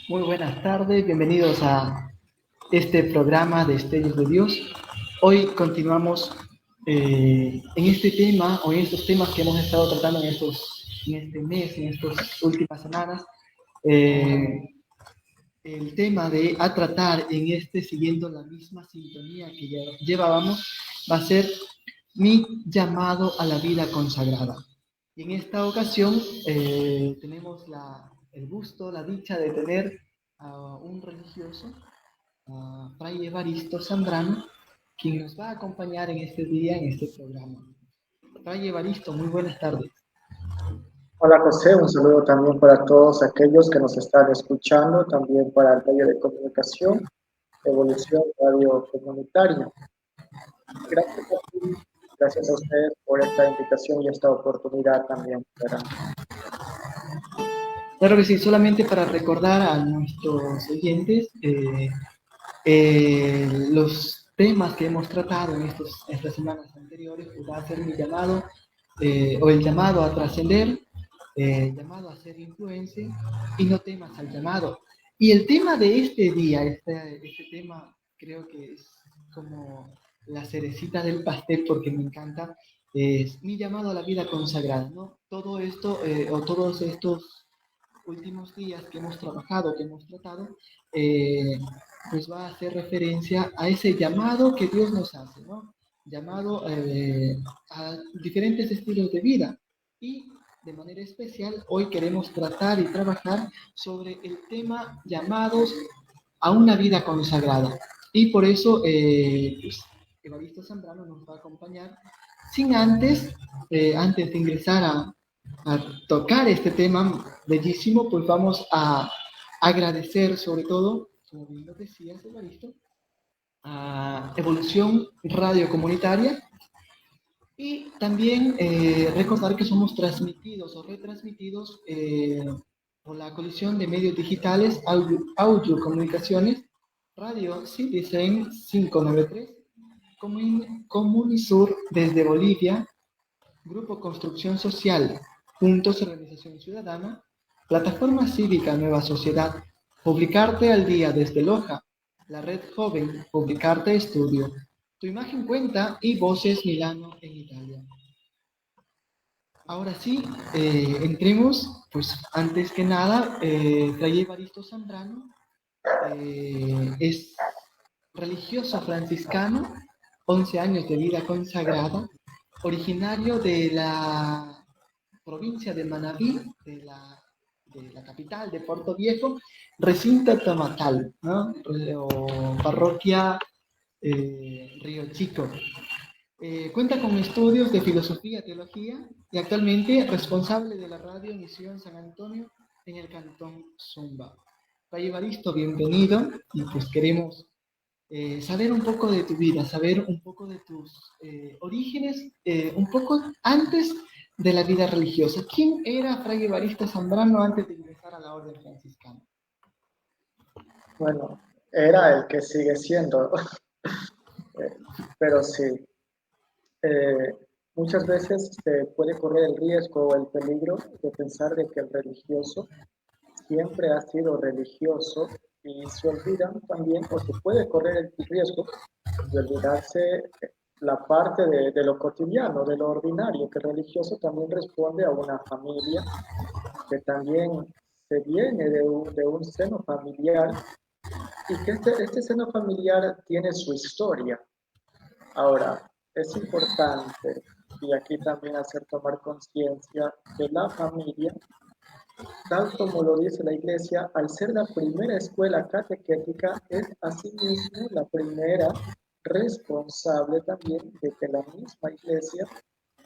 Muy buenas tardes, bienvenidos a este programa de Destellos de Dios. Hoy continuamos en este tema o en estos temas que hemos estado tratando en este mes, en estas últimas semanas. Eh, el tema a tratar siguiendo la misma sintonía que ya llevábamos, va a ser mi llamado a la vida consagrada. Y en esta ocasión tenemos el gusto, la dicha de tener a un religioso, a Fray Evaristo Zambrano, quien nos va a acompañar en este día, en este programa. Fray Evaristo, muy buenas tardes. Hola José, un saludo también para todos aquellos que nos están escuchando, también para el medio de comunicación, Evolución Radio Comunitaria. Gracias a ustedes por esta invitación y esta oportunidad también. Claro que sí, solamente para recordar a nuestros oyentes los temas que hemos tratado en estas semanas anteriores, pues va a ser mi llamado o el llamado a trascender, llamado a ser influencia y no temas al llamado. Y el tema de este día, este tema creo que es como la cerecita del pastel porque me encanta, es mi llamado a la vida consagrada, ¿no? Todo esto o todos estos últimos días que hemos trabajado, que hemos tratado, pues va a hacer referencia a ese llamado que Dios nos hace, ¿no? Llamado a diferentes estilos de vida. Y de manera especial, hoy queremos tratar y trabajar sobre el tema llamados a una vida consagrada. Y por eso, pues, Evaristo Zambrano nos va a acompañar sin antes de ingresar a tocar este tema bellísimo, pues vamos a agradecer sobre todo, como bien lo decías, Evaristo, a Evolución Radio Comunitaria y también recordar que somos transmitidos o retransmitidos por la colisión de medios digitales, audio comunicaciones, Radio Citizen 593, Comunisur desde Bolivia, Grupo Construcción Social, Juntos Organización Ciudadana, Plataforma Cívica Nueva Sociedad, Publicarte al Día desde Loja, la Red Joven, Publicarte Estudio, Tu Imagen Cuenta y Voces Milano en Italia. Ahora sí, entremos, pues antes que nada, Fray Evaristo Zambrano es religioso franciscano, 11 años de vida consagrada, originario de la provincia de Manabí, de la capital de Puerto Viejo, recinto tomatal, ¿no? O parroquia Río Chico. Cuenta con estudios de filosofía, teología y actualmente responsable de la radio Misión San Antonio en el Cantón Zumba. Fray Evaristo, bienvenido y pues queremos saber un poco de tu vida, saber un poco de tus orígenes, un poco antes de la vida religiosa. ¿Quién era Fray Evaristo Zambrano antes de ingresar a la orden franciscana? Bueno, era el que sigue siendo, pero sí. Eh, Muchas veces se puede correr el riesgo o el peligro de pensar de que el religioso siempre ha sido religioso y se olvidan también, o se puede correr el riesgo de olvidarse la parte de lo cotidiano, de lo ordinario, que el religioso también responde a una familia, que también se viene de un seno familiar y que este seno familiar tiene su historia. Ahora, es importante, y aquí también hacer tomar conciencia de la familia, tal como lo dice la Iglesia, al ser la primera escuela catequética, es asimismo la primera responsable también de que la misma Iglesia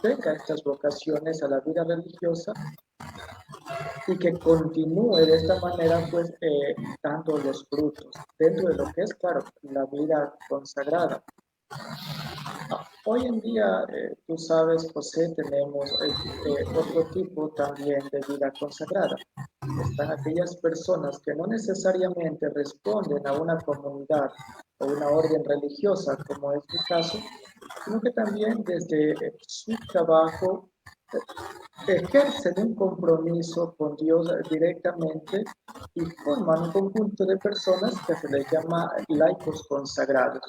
tenga estas vocaciones a la vida religiosa y que continúe de esta manera, pues, dando los frutos dentro de lo que es, claro, la vida consagrada. Hoy en día, tú sabes, José, tenemos otro tipo también de vida consagrada. Están aquellas personas que no necesariamente responden a una comunidad o una orden religiosa, como es mi caso, sino que también desde su trabajo ejercen un compromiso con Dios directamente y forman un conjunto de personas que se les llama laicos consagrados,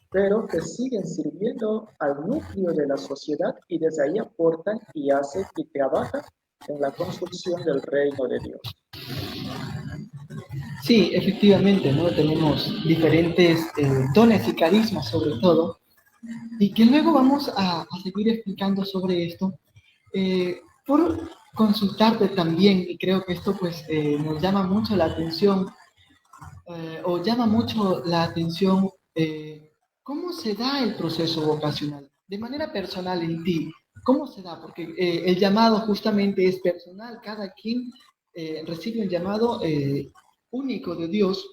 pero que siguen sirviendo al núcleo de la sociedad y desde ahí aportan y hacen y trabajan en la construcción del reino de Dios. Sí, efectivamente, ¿no? Tenemos diferentes dones y carismas sobre todo, y que luego vamos a seguir explicando sobre esto. Por consultarte también, y creo que esto pues nos llama mucho la atención, o llama mucho la atención, ¿cómo se da el proceso vocacional? De manera personal en ti, ¿cómo se da? Porque el llamado justamente es personal, cada quien recibe un llamado único de Dios,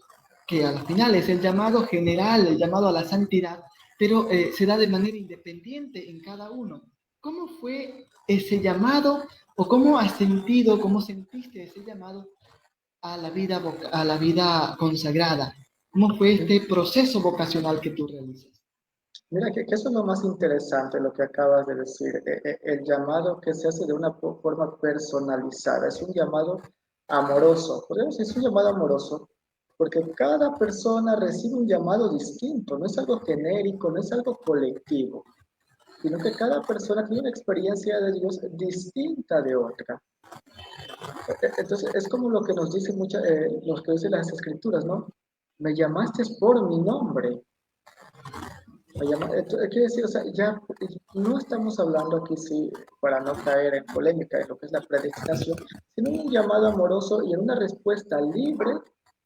que al final es el llamado general, el llamado a la santidad, pero se da de manera independiente en cada uno. ¿Cómo fue ese llamado o cómo has sentido, cómo sentiste ese llamado a la vida consagrada? ¿Cómo fue este proceso vocacional que tú realizas? Mira, que eso es lo más interesante, lo que acabas de decir, el llamado que se hace de una forma personalizada, es un llamado amoroso, podemos decir es un llamado amoroso, porque cada persona recibe un llamado distinto, no es algo genérico, no es algo colectivo, sino que cada persona tiene una experiencia de Dios distinta de otra. Entonces, es como lo que nos dice los que dicen las escrituras, ¿no? Me llamaste por mi nombre. Quiere decir, o sea, ya no estamos hablando aquí, sí, para no caer en polémica de lo que es la predestinación, sino un llamado amoroso y en una respuesta libre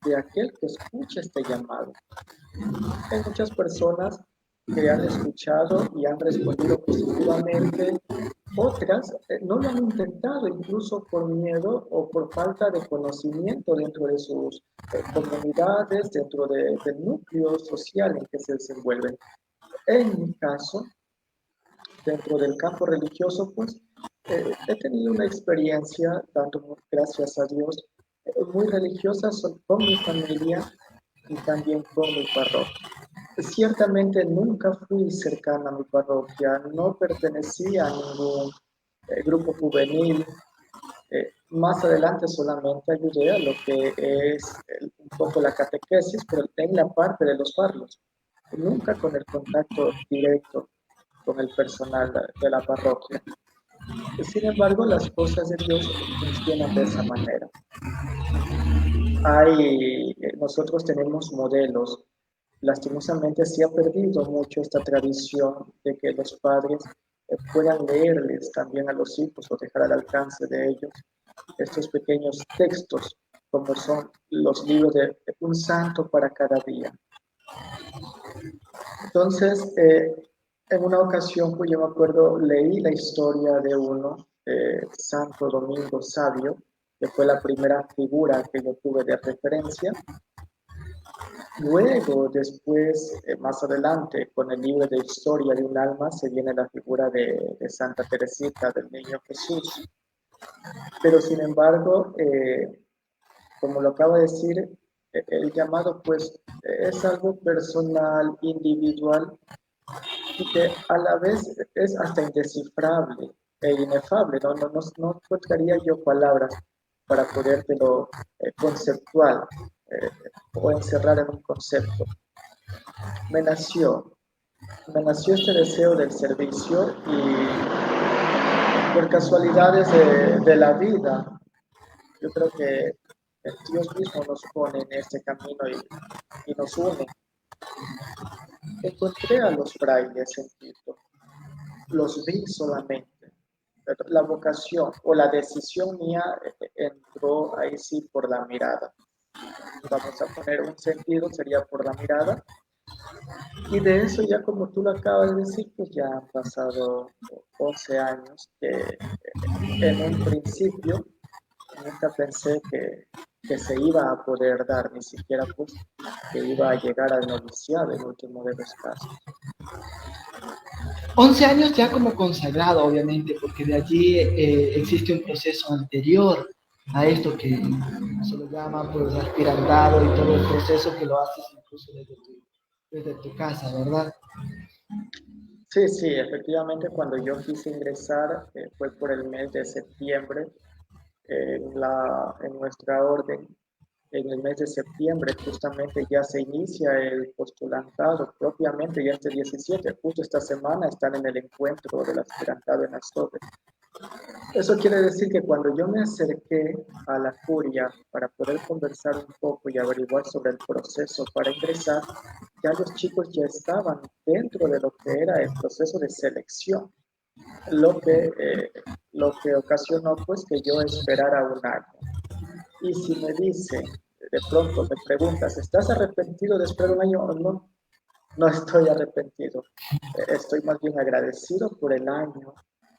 de aquel que escucha este llamado. Hay muchas personas que han escuchado y han respondido positivamente, otras no lo han intentado incluso por miedo o por falta de conocimiento dentro de sus comunidades, dentro del núcleo social en que se desenvuelven. En mi caso, dentro del campo religioso, pues he tenido una experiencia, dando gracias a Dios, muy religiosa con mi familia y también con mi parroquia. Ciertamente nunca fui cercana a mi parroquia, no pertenecía a ningún grupo juvenil. Más adelante solamente ayudé a lo que es un poco la catequesis, pero en la parte de los barrios, nunca con el contacto directo con el personal de la parroquia. Sin embargo, las cosas de Dios funcionan de esa manera. Nosotros tenemos modelos. Lastimosamente se ha perdido mucho esta tradición de que los padres puedan leerles también a los hijos o dejar al alcance de ellos estos pequeños textos, como son los libros de un santo para cada día. Entonces, en una ocasión, pues yo me acuerdo, leí la historia de uno, Santo Domingo Sabio, que fue la primera figura que yo tuve de referencia. Luego, después, más adelante, con el libro de Historia de un alma, se viene la figura de Santa Teresita, del Niño Jesús. Pero, sin embargo, como lo acabo de decir, el llamado, pues, es algo personal, individual, y que a la vez es hasta indescifrable e inefable. No encontraría yo palabras para podértelo conceptual o encerrar en un concepto. Me nació este deseo del servicio y por casualidades de la vida, yo creo que Dios mismo nos pone en este camino y nos une. Encontré a los frailes en Quito, los vi solamente. La vocación o la decisión mía entró ahí sí por la mirada. Vamos a poner un sentido, sería por la mirada. Y de eso ya como tú lo acabas de decir, pues ya han pasado 11 años que en un principio nunca pensé que se iba a poder dar, ni siquiera pues que iba a llegar al noviciado en último de los casos. 11 años ya como consagrado, obviamente, porque de allí existe un proceso anterior a esto que se lo llama pues aspirantado y todo el proceso que lo haces incluso desde tu casa, ¿verdad? Sí, sí, efectivamente cuando yo quise ingresar fue por el mes de septiembre en nuestra orden. En el mes de septiembre justamente ya se inicia el postulantado propiamente, ya este 17, justo esta semana están en el encuentro del aspirantado en Azobe. Eso quiere decir que cuando yo me acerqué a la curia para poder conversar un poco y averiguar sobre el proceso para ingresar, ya los chicos ya estaban dentro de lo que era el proceso de selección, lo que, eh, lo que ocasionó pues que yo esperara un año. Y si me dice, de pronto me preguntas, ¿estás arrepentido de esperar un año o no? No estoy arrepentido. Estoy más bien agradecido por el año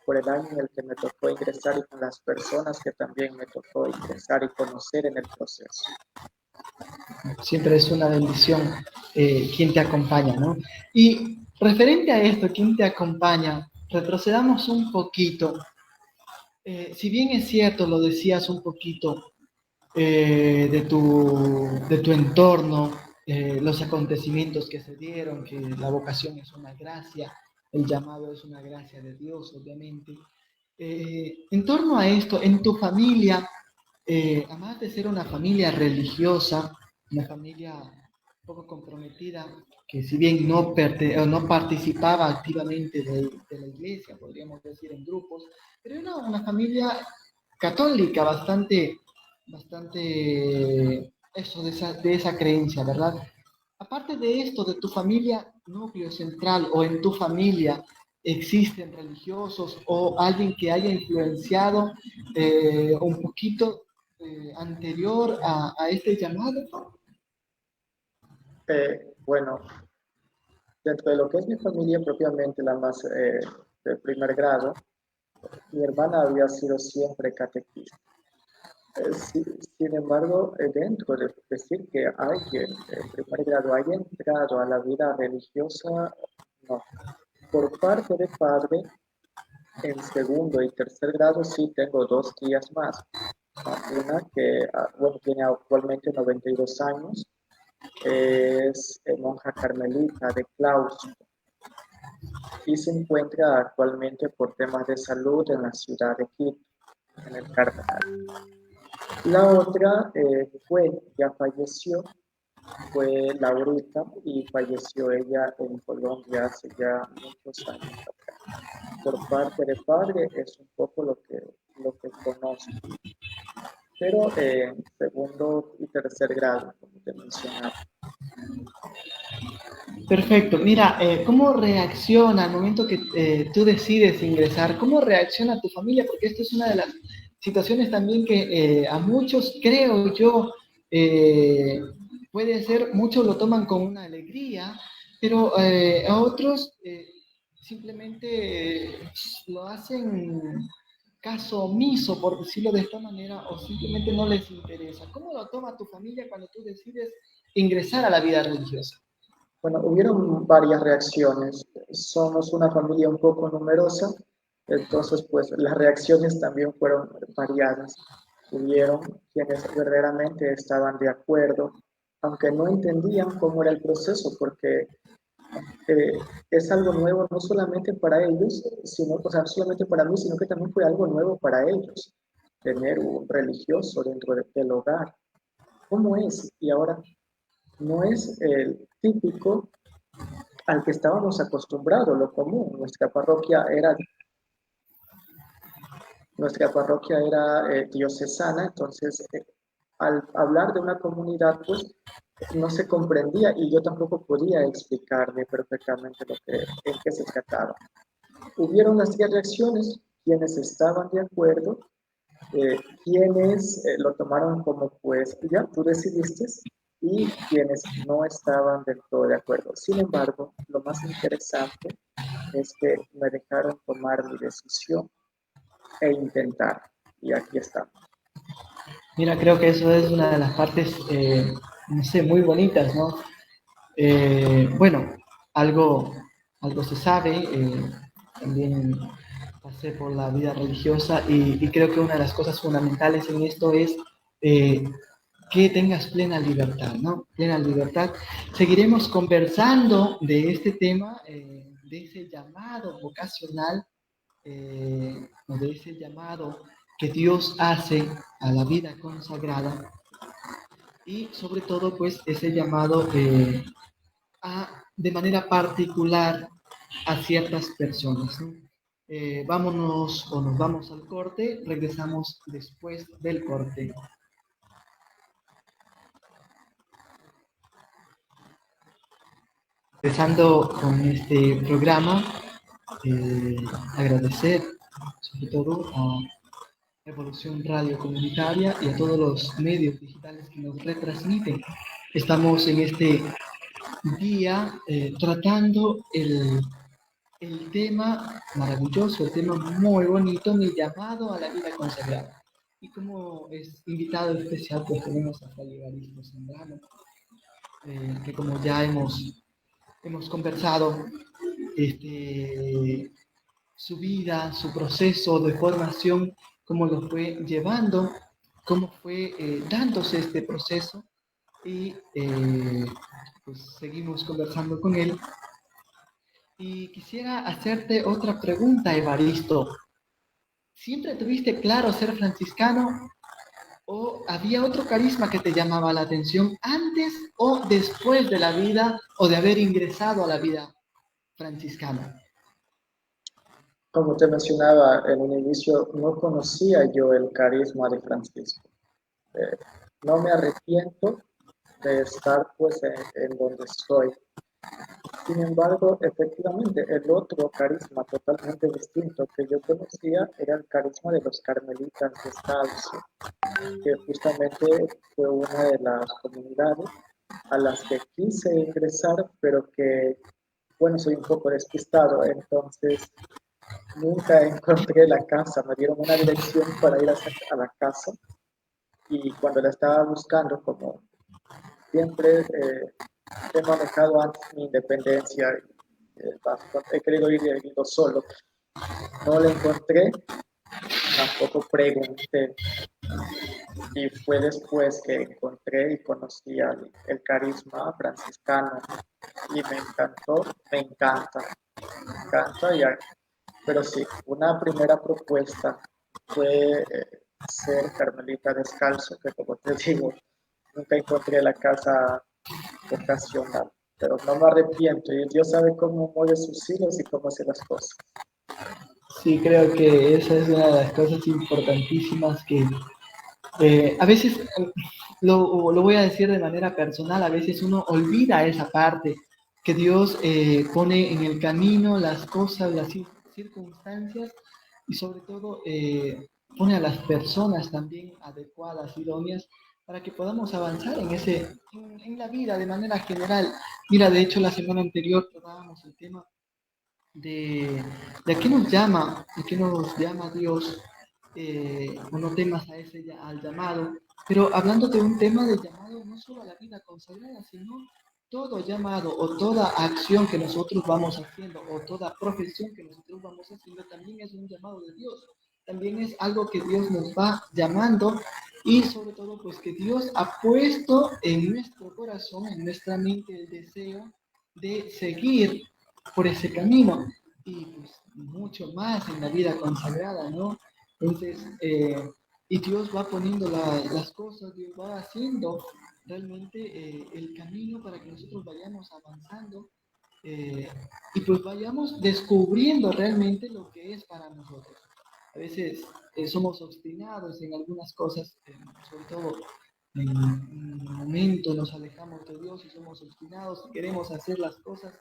en el que me tocó ingresar y con las personas que también me tocó ingresar y conocer en el proceso. Siempre es una bendición quien te acompaña, ¿no? Y referente a esto, quien te acompaña, retrocedamos un poquito. Si bien es cierto, lo decías un poquito de tu entorno, los acontecimientos que se dieron, que la vocación es una gracia, el llamado es una gracia de Dios, obviamente. En torno a esto, en tu familia, además de ser una familia religiosa, una familia poco comprometida, que si bien no participaba activamente de la iglesia, podríamos decir en grupos, pero era una familia católica bastante eso, de esa creencia, ¿verdad? Aparte de esto, de tu familia núcleo central o en tu familia, ¿existen religiosos o alguien que haya influenciado un poquito anterior a este llamado? Bueno, dentro de lo que es mi familia propiamente, la más de primer grado, mi hermana había sido siempre catequista. Sin embargo, dentro de decir que alguien en primer grado haya entrado a la vida religiosa, no. Por parte de padre, en segundo y tercer grado sí tengo dos tías más. Una que, bueno, tiene actualmente 92 años, es monja carmelita de claustro y se encuentra actualmente por temas de salud en la ciudad de Quito, en el Cardenal. La otra ya falleció, fue Laurita y falleció ella en Colombia hace ya muchos años atrás. Por parte de padre es un poco lo que conozco, pero en segundo y tercer grado, como te mencionaba. Perfecto. Mira, ¿cómo reacciona al momento que tú decides ingresar? ¿Cómo reacciona tu familia? Porque esto es una de las situaciones también que a muchos, creo yo, eh, puede ser, muchos lo toman con una alegría, pero a otros simplemente lo hacen caso omiso, por decirlo de esta manera, o simplemente no les interesa. ¿Cómo lo toma tu familia cuando tú decides ingresar a la vida religiosa? Bueno, hubieron varias reacciones. Somos una familia un poco numerosa, entonces pues las reacciones también fueron variadas. Hubieron quienes verdaderamente estaban de acuerdo, aunque no entendían cómo era el proceso, porque es algo nuevo no solamente para ellos, sino, o sea, no solamente para mí, sino que también fue algo nuevo para ellos, tener un religioso dentro del hogar. ¿Cómo es? Y ahora no es el típico al que estábamos acostumbrados, lo común. Nuestra parroquia era diocesana, entonces al hablar de una comunidad, pues no se comprendía y yo tampoco podía explicarme perfectamente en qué se trataba. Hubieron las tres reacciones, quienes estaban de acuerdo, quienes lo tomaron como pues ya tú decidiste y quienes no estaban del todo de acuerdo. Sin embargo, lo más interesante es que me dejaron tomar mi decisión e intentar. Y aquí estamos. Mira, creo que eso es una de las partes, no sé, muy bonitas, ¿no? Bueno, algo, algo se sabe, también pasé por la vida religiosa y creo que una de las cosas fundamentales en esto es eh, que tengas plena libertad, ¿no? Plena libertad. Seguiremos conversando de este tema de ese llamado vocacional, o de ese llamado que Dios hace a la vida consagrada y sobre todo pues ese llamado de manera particular a ciertas personas, ¿no? Vámonos o nos vamos al corte, regresamos después del corte. Empezando con este programa, agradecer sobre todo a Evolución Radio Comunitaria y a todos los medios digitales que nos retransmiten. Estamos en este día tratando el tema maravilloso, el tema muy bonito, mi llamado a la vida consagrada. Y como es invitado especial, pues tenemos a Fray Evaristo Zambrano, que como ya hemos conversado, su vida, su proceso de formación, cómo lo fue llevando, cómo fue dándose este proceso y pues seguimos conversando con él. Y quisiera hacerte otra pregunta, Evaristo. ¿Siempre tuviste claro ser franciscano o había otro carisma que te llamaba la atención antes o después de la vida o de haber ingresado a la vida franciscana? Como te mencionaba en un inicio, no conocía yo el carisma de Francisco. No me arrepiento de estar pues en donde estoy. Sin embargo, efectivamente, el otro carisma totalmente distinto que yo conocía era el carisma de los carmelitas descalzos, que justamente fue una de las comunidades a las que quise ingresar, pero que, bueno, soy un poco despistado, entonces nunca encontré la casa, me dieron una dirección para ir a la casa y cuando la estaba buscando, como siempre he manejado antes mi independencia, he querido ir solo, no la encontré, tampoco pregunté y fue después que encontré y conocí el carisma franciscano y me encantó, me encanta, pero sí, una primera propuesta fue ser carmelita descalzo, que como te digo, nunca encontré la casa vocacional, pero no me arrepiento y Dios sabe cómo mueve sus hilos y cómo hace las cosas. Sí, creo que esa es una de las cosas importantísimas que a veces, lo voy a decir de manera personal, a veces uno olvida esa parte, que Dios pone en el camino las cosas, las circunstancias y sobre todo pone a las personas también adecuadas, idóneas, para que podamos avanzar en la vida de manera general. Mira, de hecho, la semana anterior tratábamos el tema de a qué nos llama Dios, o no temas al llamado, pero hablando de un tema de llamado no solo a la vida consagrada, sino todo llamado o toda acción que nosotros vamos haciendo o toda profesión que nosotros vamos haciendo también es un llamado de Dios, también es algo que Dios nos va llamando y sobre todo pues que Dios ha puesto en nuestro corazón, en nuestra mente el deseo de seguir por ese camino y pues mucho más en la vida consagrada, ¿no? Entonces, y Dios va poniendo las cosas, Dios va haciendo realmente el camino para que nosotros vayamos avanzando y pues vayamos descubriendo realmente lo que es para nosotros. A veces somos obstinados en algunas cosas, sobre todo en un momento nos alejamos de Dios y somos obstinados y queremos hacer las cosas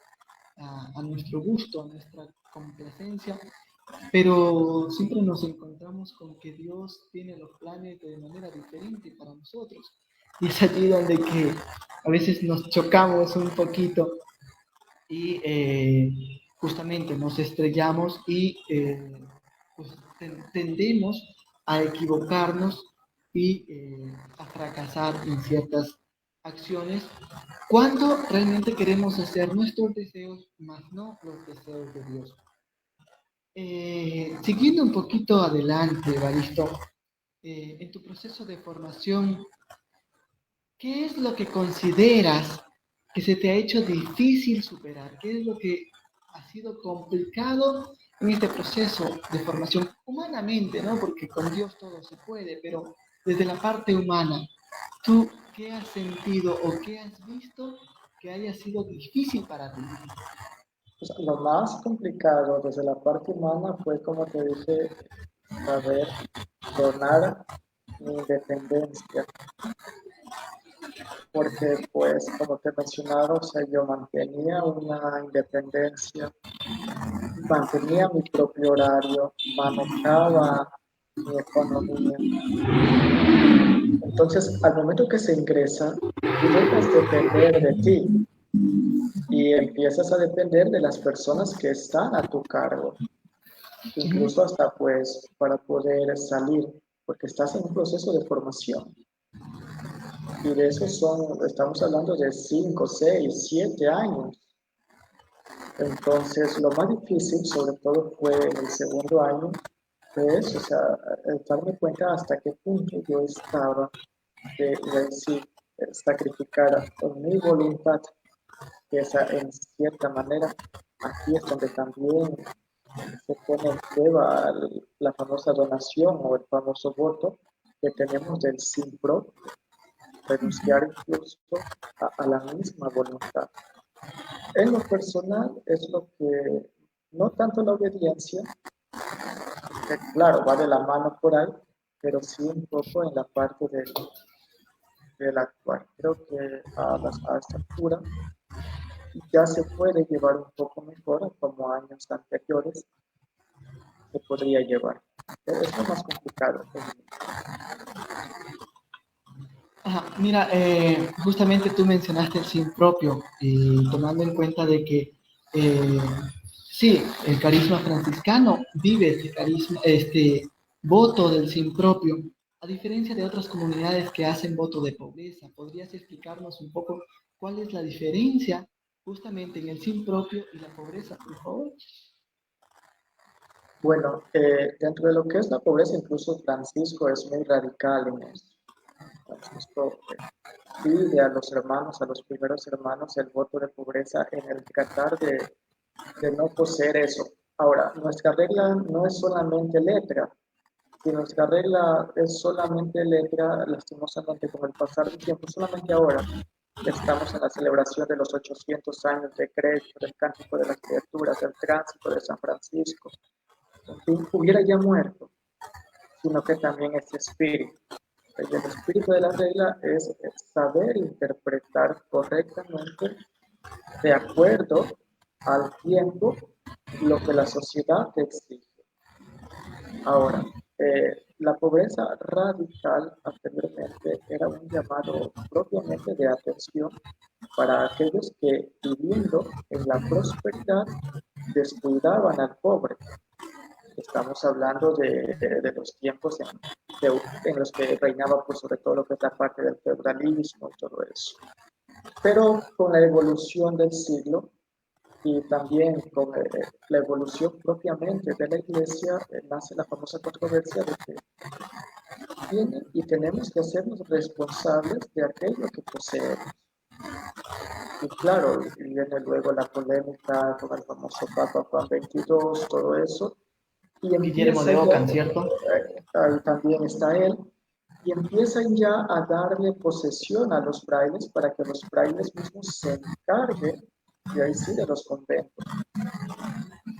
a nuestro gusto, a nuestra complacencia, pero siempre nos encontramos con que Dios tiene los planes de manera diferente para nosotros. Y es allí donde que a veces nos chocamos un poquito y justamente nos estrellamos y pues tendemos a equivocarnos y a fracasar en ciertas acciones cuando realmente queremos hacer nuestros deseos, más no los deseos de Dios. Siguiendo un poquito adelante, Evaristo, en tu proceso de formación, ¿qué es lo que consideras que se te ha hecho difícil superar? ¿Qué es lo que ha sido complicado en este proceso de formación humanamente, ¿no? Porque con Dios todo se puede, pero desde la parte humana, ¿tú qué has sentido o qué has visto que haya sido difícil para ti? Pues, lo más complicado desde la parte humana fue, como te dije, saber donar mi independencia, porque pues como te he mencionado, o sea, yo mantenía una independencia, mantenía mi propio horario, manejaba mi economía. Entonces, al momento que se ingresa, tú dejas de depender de ti y empiezas a depender de las personas que están a tu cargo, Ujú. incluso hasta pues para poder salir, porque estás en un proceso de formación. Y de eso estamos hablando de 5, 6, 7 años. Entonces, lo más difícil, sobre todo, fue en el segundo año, fue eso, o sea, darme cuenta hasta qué punto yo estaba de decir, sacrificar con mi voluntad, que esa, en cierta manera, aquí es donde también se pone en prueba la famosa donación o el famoso voto que tenemos del sí propio, renunciar incluso a la misma voluntad. En lo personal es lo que, no tanto la obediencia, que claro, va de la mano por ahí, pero sí un poco en la parte del actuar. Creo que a esta altura ya se puede llevar un poco mejor como años anteriores se podría llevar. Es lo más complicado en mí. Ajá, mira, justamente tú mencionaste el sí propio y tomando en cuenta de que eh, sí, el carisma franciscano vive este carisma, este voto del sí propio, a diferencia de otras comunidades que hacen voto de pobreza. ¿Podrías explicarnos un poco cuál es la diferencia justamente en el sí propio y la pobreza, por favor? Bueno, dentro de lo que es la pobreza, incluso Francisco es muy radical en eso. Francisco pide a los hermanos, a los primeros hermanos, el voto de pobreza en el tratar de no poseer eso. Ahora, nuestra regla no es solamente letra. Si nuestra regla es solamente letra, lastimosamente con el pasar del tiempo, solamente ahora que estamos en la celebración de los 800 años de crédito, del cántico de las criaturas, del tránsito de San Francisco, en fin, hubiera ya muerto, sino que también ese espíritu. Y el espíritu de la regla es saber interpretar correctamente, de acuerdo al tiempo, lo que la sociedad te exige. Ahora, la pobreza radical anteriormente era un llamado propiamente de atención para aquellos que viviendo en la prosperidad descuidaban al pobre. Estamos hablando de los tiempos en los que reinaba por sobre todo lo que es la parte del feudalismo y todo eso. Pero con la evolución del siglo y también con la evolución propiamente de la iglesia, nace la famosa controversia de que tienen y tenemos que hacernos responsables de aquello que poseemos. Y claro, y viene luego la polémica con el famoso Papa Juan XXII, todo eso, y Guillermo empieza de ya, Ockham, ¿cierto? ahí también está él, y empiezan ya a darle posesión a los frailes para que los frailes mismos se encarguen, y ahí sí, de los conventos.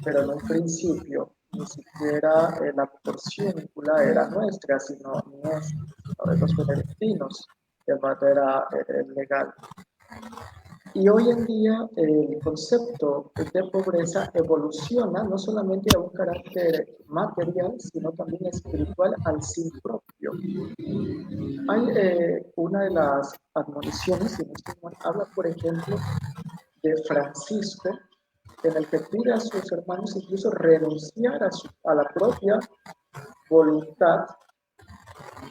Pero en un principio ni siquiera la porción vinculada era nuestra, sino nuestra, sino de los benedictinos, de manera legal. Y hoy en día el concepto de pobreza evoluciona no solamente a un carácter material, sino también espiritual al sí propio. Hay una de las admoniciones, si no estoy mal, habla, por ejemplo, de Francisco, en el que pide a sus hermanos incluso renunciar a la propia voluntad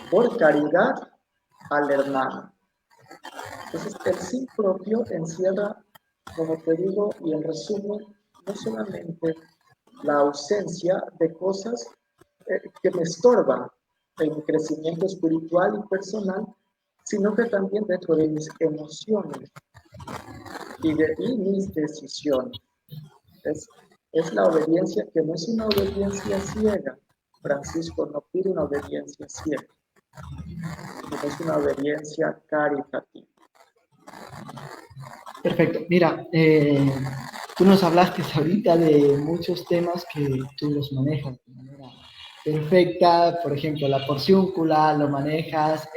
por caridad al hermano. Entonces, el sí propio encierra, como te digo, y en resumen, no solamente la ausencia de cosas que me estorban en mi crecimiento espiritual y personal, sino que también dentro de mis emociones y mis decisiones. Es, es la obediencia que no es una obediencia ciega. Francisco no pide una obediencia ciega, sino es una obediencia caritativa. Perfecto. Mira, tú nos hablaste ahorita de muchos temas que tú los manejas de manera perfecta. Por ejemplo, la porciúncula lo manejas,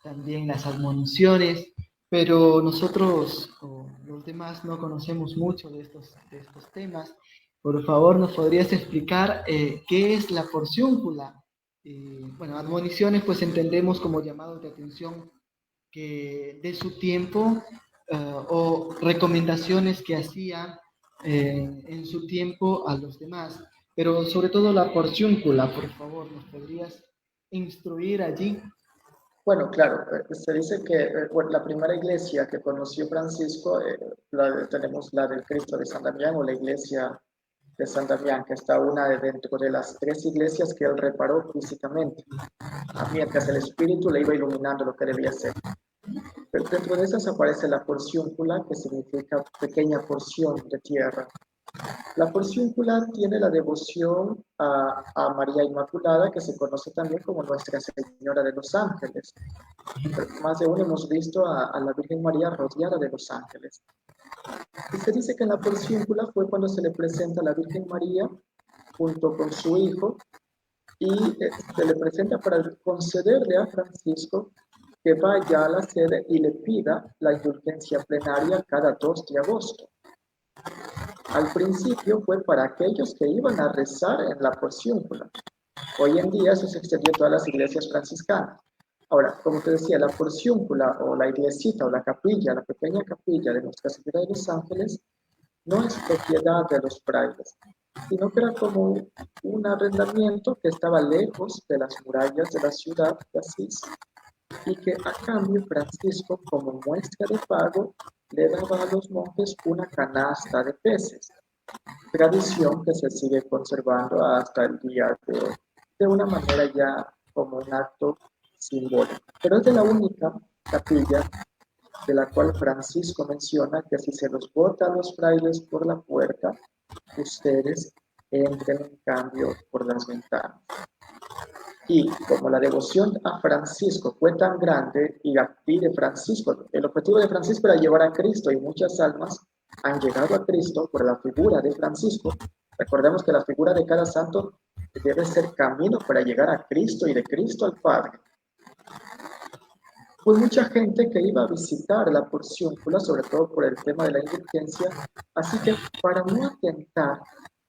también las admoniciones, pero nosotros o los demás no conocemos mucho de estos temas. Por favor, ¿nos podrías explicar qué es la porciúncula? Bueno, admoniciones pues entendemos como llamados de atención que de su tiempo o recomendaciones que hacía en su tiempo a los demás. Pero sobre todo la porciúncula, por favor, ¿nos podrías instruir allí? Bueno, claro, se dice que bueno, la primera iglesia que conoció Francisco, tenemos la del Cristo de San Damián o la iglesia de San Damián, que está una dentro de las tres iglesias que él reparó físicamente, mientras el Espíritu le iba iluminando lo que debía hacer. Pero dentro de esas aparece la porciúncula, que significa pequeña porción de tierra. La porciúncula tiene la devoción a María Inmaculada, que se conoce también como Nuestra Señora de los Ángeles. Pero más de uno hemos visto a la Virgen María rodeada de los ángeles. Y se dice que en la porciúncula fue cuando se le presenta a la Virgen María junto con su hijo y se le presenta para concederle a Francisco que vaya a la sede y le pida la indulgencia plenaria cada 2 de agosto. Al principio fue para aquellos que iban a rezar en la porciúncula. Hoy en día eso se extendió a todas las iglesias franciscanas. Ahora, como te decía, la porciúncula o la iglesita o la capilla, la pequeña capilla de Nuestra Señora de los Ángeles, no es propiedad de los frailes, sino que era como un arrendamiento que estaba lejos de las murallas de la ciudad de Asís y que a cambio Francisco, como muestra de pago, le daba a los monjes una canasta de peces, tradición que se sigue conservando hasta el día de hoy, de una manera ya como un acto simbólico. Pero es de la única capilla de la cual Francisco menciona que si se los bota a los frailes por la puerta, ustedes entren en cambio por las ventanas. Y como la devoción a Francisco fue tan grande y a ti de Francisco, el objetivo de Francisco era llevar a Cristo y muchas almas han llegado a Cristo por la figura de Francisco. Recordemos que la figura de cada santo debe ser camino para llegar a Cristo y de Cristo al Padre. Fue mucha gente que iba a visitar la porciúncula, sobre todo por el tema de la indulgencia, así que para no atentar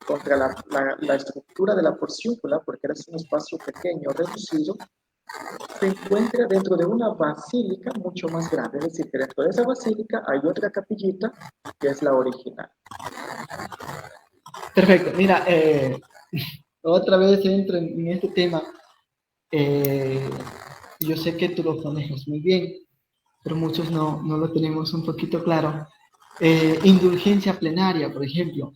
contra la estructura de la porciúncula, porque era un espacio pequeño, reducido, se encuentra dentro de una basílica mucho más grande, es decir, que dentro de esa basílica hay otra capillita que es la original. Perfecto. Mira, otra vez entro en este tema. Yo sé que tú lo manejas muy bien, pero muchos no lo tenemos un poquito claro. Indulgencia plenaria, por ejemplo.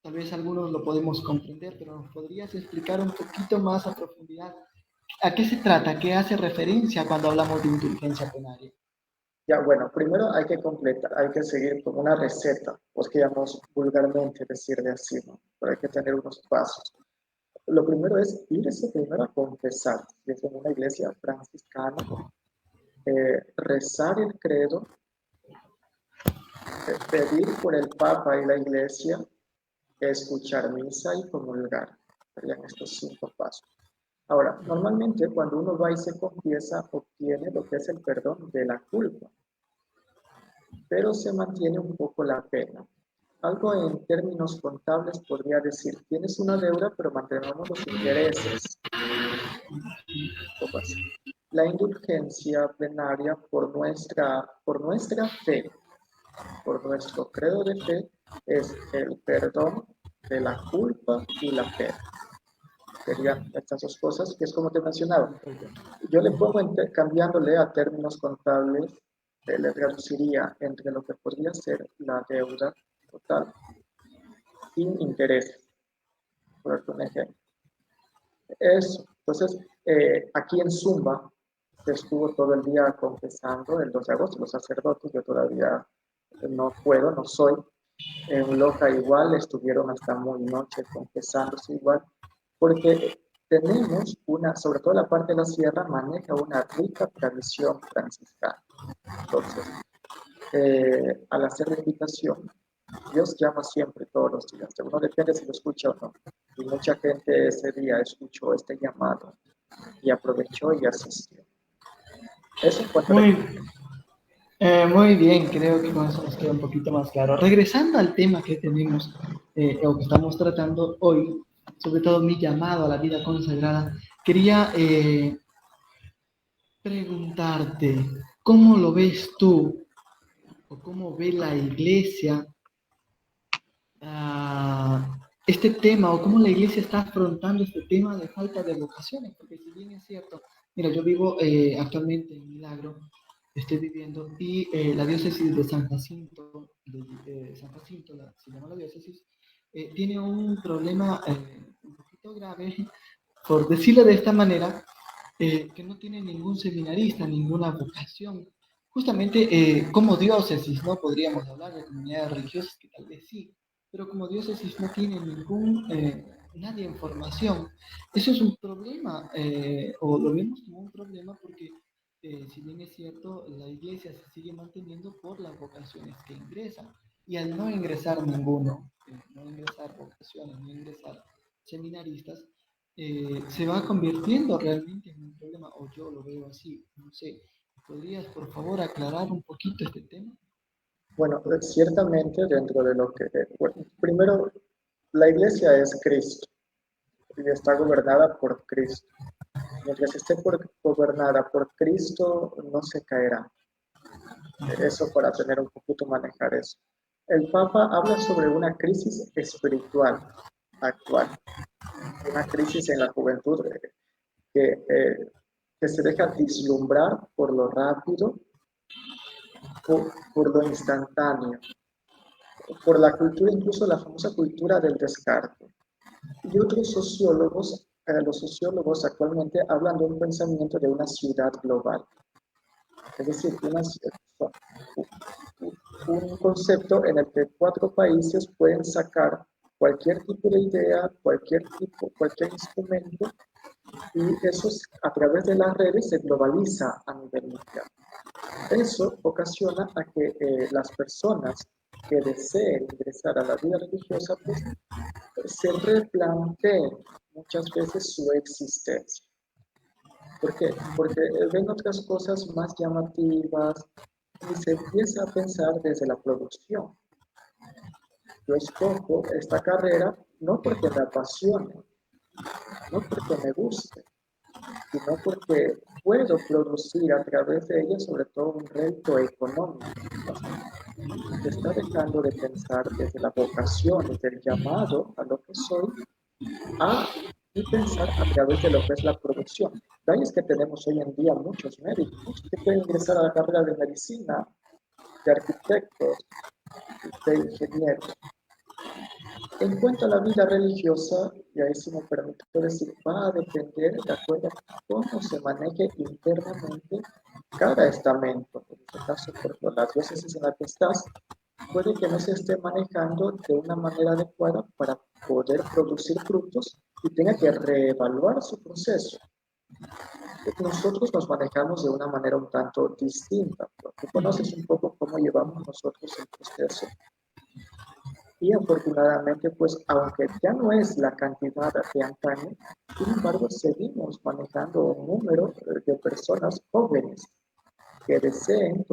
Tal vez algunos lo podemos comprender, pero ¿nos podrías explicar un poquito más a profundidad a qué se trata, qué hace referencia cuando hablamos de indulgencia plenaria? Ya, bueno, primero hay que completar, hay que seguir como una receta, podríamos vulgarmente decirle así, ¿no? Pero hay que tener unos pasos. Lo primero es irse primero a confesar, si es en una iglesia franciscana, rezar el credo, pedir por el Papa y la iglesia, escuchar misa y comulgar. Serían estos 5 pasos. Ahora, normalmente cuando uno va y se confiesa, obtiene lo que es el perdón de la culpa, pero se mantiene un poco la pena. Algo en términos contables podría decir, tienes una deuda, pero mantenemos los intereses. La indulgencia plenaria por nuestra fe, por nuestro credo de fe, es el perdón de la culpa y la pena. Serían estas 2 cosas, que es como te mencionaba. Yo le pongo cambiándole a términos contables, le traduciría entre lo que podría ser la deuda total sin interés, por un ejemplo. Eso. Entonces, aquí en Zumba se estuvo todo el día confesando el 2 de agosto, los sacerdotes, yo todavía no puedo, no soy, En Loja igual estuvieron hasta muy noche confesándose igual, porque tenemos una, sobre todo la parte de la sierra, maneja una rica tradición franciscana. Entonces, al hacer la invitación, Dios llama siempre todos los días. Uno depende si lo escucha o no. Y mucha gente ese día escuchó este llamado y aprovechó y asistió. Eso en cuanto a la... Muy, muy bien, creo que con eso nos queda un poquito más claro. Regresando al tema que tenemos o que estamos tratando hoy, sobre todo mi llamado a la vida consagrada, quería preguntarte, ¿cómo lo ves tú o cómo ve la iglesia este tema o cómo la iglesia está afrontando este tema de falta de vocaciones? Porque si bien es cierto, mira, yo vivo actualmente en Milagro, estoy viviendo, y la diócesis de San Jacinto, se llama la diócesis, tiene un problema un poquito grave, por decirlo de esta manera, que no tiene ningún seminarista, ninguna vocación. Justamente como diócesis, ¿no? Podríamos hablar de comunidades religiosas que tal vez sí, pero como diócesis no tiene nadie en formación. Eso es un problema, o lo vemos como un problema porque, si bien es cierto, la iglesia se sigue manteniendo por las vocaciones que ingresan. Y al no ingresar ninguno, no ingresar vocaciones, no ingresar seminaristas, se va convirtiendo realmente en un problema, o yo lo veo así, no sé. ¿Podrías, por favor, aclarar un poquito este tema? Bueno, ciertamente dentro de lo que... Bueno, primero, la iglesia es Cristo y está gobernada por Cristo. Mientras esté gobernada por Cristo, no se caerá. Eso para tener un poquito manejar eso. El Papa habla sobre una crisis espiritual actual, una crisis en la juventud que se deja vislumbrar por lo rápido, por lo instantáneo, por la cultura, incluso la famosa cultura del descarte. Y otros sociólogos, los sociólogos actualmente hablan de un pensamiento de una ciudad global, es decir, un concepto en el que 4 países pueden sacar cualquier tipo de idea, cualquier instrumento, y eso a través de las redes se globaliza a nivel mundial. Eso ocasiona a que las personas que deseen ingresar a la vida religiosa pues se replanteen muchas veces su existencia. ¿Por qué? Porque ven otras cosas más llamativas y se empieza a pensar desde la producción. Yo escojo esta carrera no porque me apasione, no porque me guste, sino porque puedo producir a través de ella sobre todo un reto económico. Se está dejando de pensar desde la vocación, desde el llamado a lo que soy, y pensar a través de lo que es la producción. De ahí es que tenemos hoy en día muchos médicos que pueden ingresar a la carrera de medicina, de arquitectos, de ingenieros. En cuanto a la vida religiosa, y ahí si me permito decir, va a depender de acuerdo a cómo se maneje internamente cada estamento. En este caso, por las diócesis en la que estás, puede que no se esté manejando de una manera adecuada para poder producir frutos y tenga que reevaluar su proceso. Nosotros nos manejamos de una manera un tanto distinta. Tú conoces un poco cómo llevamos nosotros el proceso. Y afortunadamente, pues, aunque ya no es la cantidad de antaño, sin embargo, seguimos manejando un número de personas jóvenes que deseen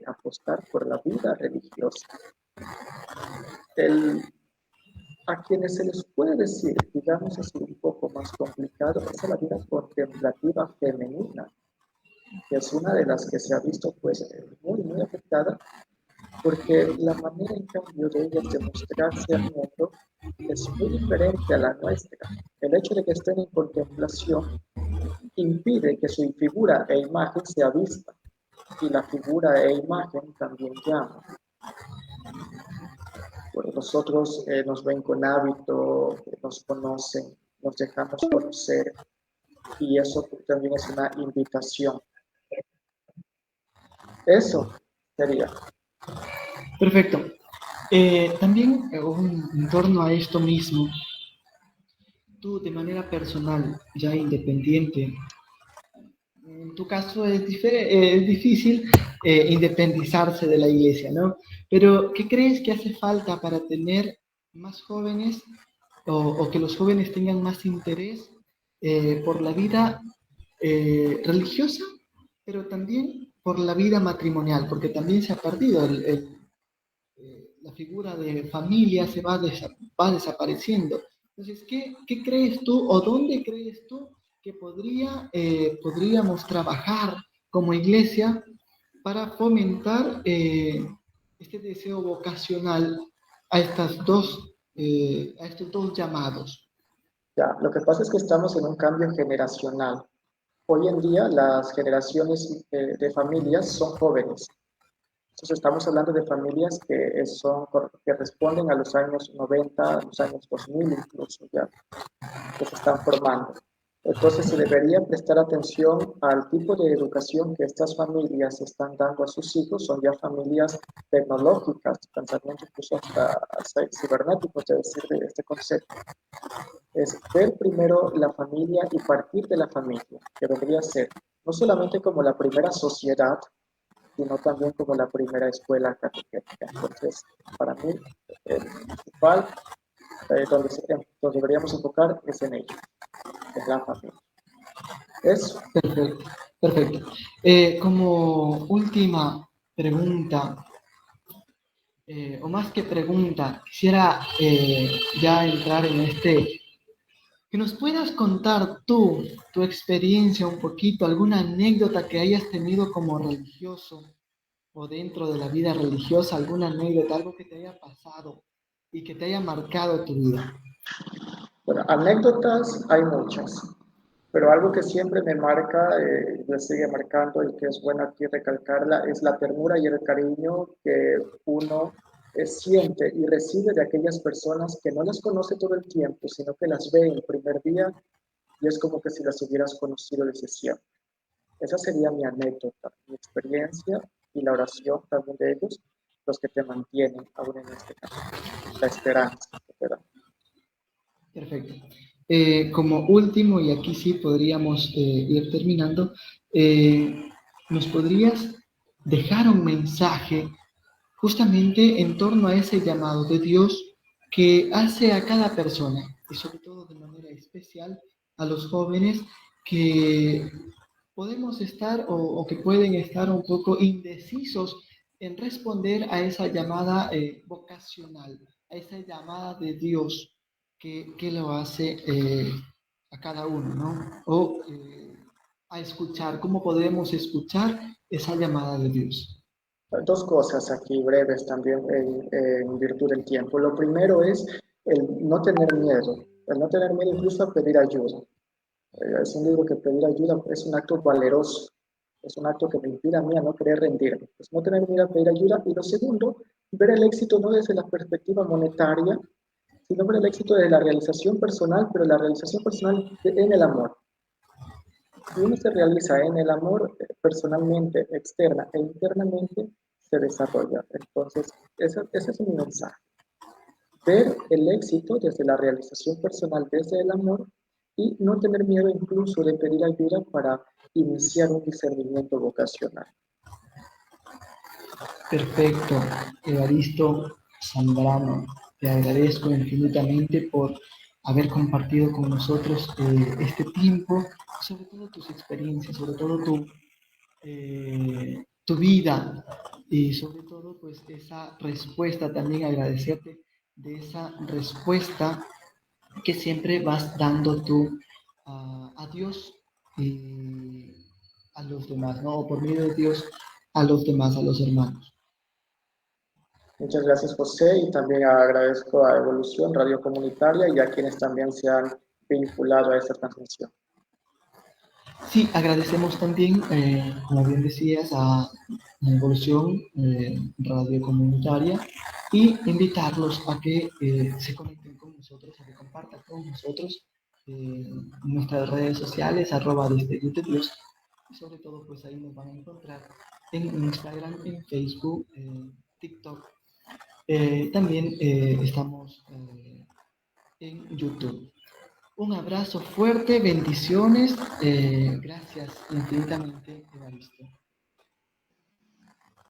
apostar por la vida religiosa. A quienes se les puede decir, digamos así, un poco más complicado, es a la vida contemplativa femenina, que es una de las que se ha visto pues muy, muy afectada, porque la manera en cambio de ellas de mostrarse al mundo es muy diferente a la nuestra. El hecho de que estén en contemplación impide que su figura e imagen sea vista, y la figura e imagen también llama. Bueno, nosotros nos ven con hábito, nos conocen, nos dejamos conocer, y eso también es una invitación. Eso sería. Perfecto. También en torno a esto mismo, tú de manera personal, ya independiente, en tu caso es difícil independizarse de la iglesia, ¿no? Pero, ¿qué crees que hace falta para tener más jóvenes o que los jóvenes tengan más interés por la vida religiosa, pero también por la vida matrimonial? Porque también se ha perdido la figura de familia, va desapareciendo. Entonces, ¿qué crees tú o dónde crees tú que podríamos trabajar como iglesia para fomentar este deseo vocacional a estos dos llamados? Ya, lo que pasa es que estamos en un cambio generacional. Hoy en día las generaciones de familias son jóvenes. Entonces estamos hablando de familias que responden a los años 90, a los años 2000 incluso ya, que se están formando. Entonces se debería prestar atención al tipo de educación que estas familias están dando a sus hijos. Son ya familias tecnológicas, pensamiento incluso hasta cibernético, es decir, de este concepto. Es ver primero la familia y partir de la familia, que vendría a ser no solamente como la primera sociedad, sino también como la primera escuela catequética. Entonces, para mí, el principal donde deberíamos enfocar es en ello, en la familia. Eso. Perfecto, perfecto. Como última pregunta, o más que pregunta, quisiera ya entrar en que nos puedas contar tú, tu experiencia un poquito, alguna anécdota que hayas tenido como religioso o dentro de la vida religiosa, alguna anécdota, algo que te haya pasado y que te haya marcado tu vida. Bueno, anécdotas hay muchas, pero algo que siempre me marca, me sigue marcando y que es bueno aquí recalcarla, es la ternura y el cariño que uno siente y recibe de aquellas personas que no las conoce todo el tiempo, sino que las ve el primer día y es como que si las hubieras conocido desde siempre. Esa sería mi anécdota, mi experiencia y la oración también de ellos, los que te mantienen aún en este camino, la esperanza que te dan. Perfecto. Como último, y aquí sí podríamos ir terminando, ¿nos podrías dejar un mensaje justamente en torno a ese llamado de Dios que hace a cada persona, y sobre todo de manera especial a los jóvenes que podemos estar o que pueden estar un poco indecisos en responder a esa llamada vocacional, a esa llamada de Dios que lo hace a cada uno, ¿no? O a escuchar, ¿cómo podemos escuchar esa llamada de Dios? Dos cosas aquí breves también en virtud del tiempo. Lo primero es el no tener miedo incluso a pedir ayuda. Es un libro que pedir ayuda es un acto valeroso, es un acto que me inspira a mí a no querer rendirme. Pues no tener miedo a pedir ayuda. Y lo segundo, ver el éxito no desde la perspectiva monetaria, sino ver el éxito de la realización personal, pero la realización personal en el amor. Si uno se realiza en el amor personalmente, externa e internamente, se desarrolla. Entonces, ese es mi mensaje. Ver el éxito desde la realización personal, desde el amor, y no tener miedo incluso de pedir ayuda para iniciar un discernimiento vocacional. Perfecto, Evaristo Zambrano, te agradezco infinitamente por haber compartido con nosotros este tiempo, sobre todo tus experiencias, sobre todo tu vida y sobre todo pues esa respuesta, también agradecerte de esa respuesta que siempre vas dando tú a Dios y a los demás, ¿no? O por medio de Dios a los demás, a los hermanos. Muchas gracias, José, y también agradezco a Evolución Radio Comunitaria y a quienes también se han vinculado a esta transmisión. Sí, agradecemos también, como bien decías, a la Evolución Radio Comunitaria y invitarlos a que se conecten con nosotros, a que compartan con nosotros nuestras redes sociales, @Destellos de Dios, y sobre todo pues ahí nos van a encontrar en Instagram, en Facebook, TikTok. También estamos en YouTube. Un abrazo fuerte, bendiciones. Gracias infinitamente, Evaristo.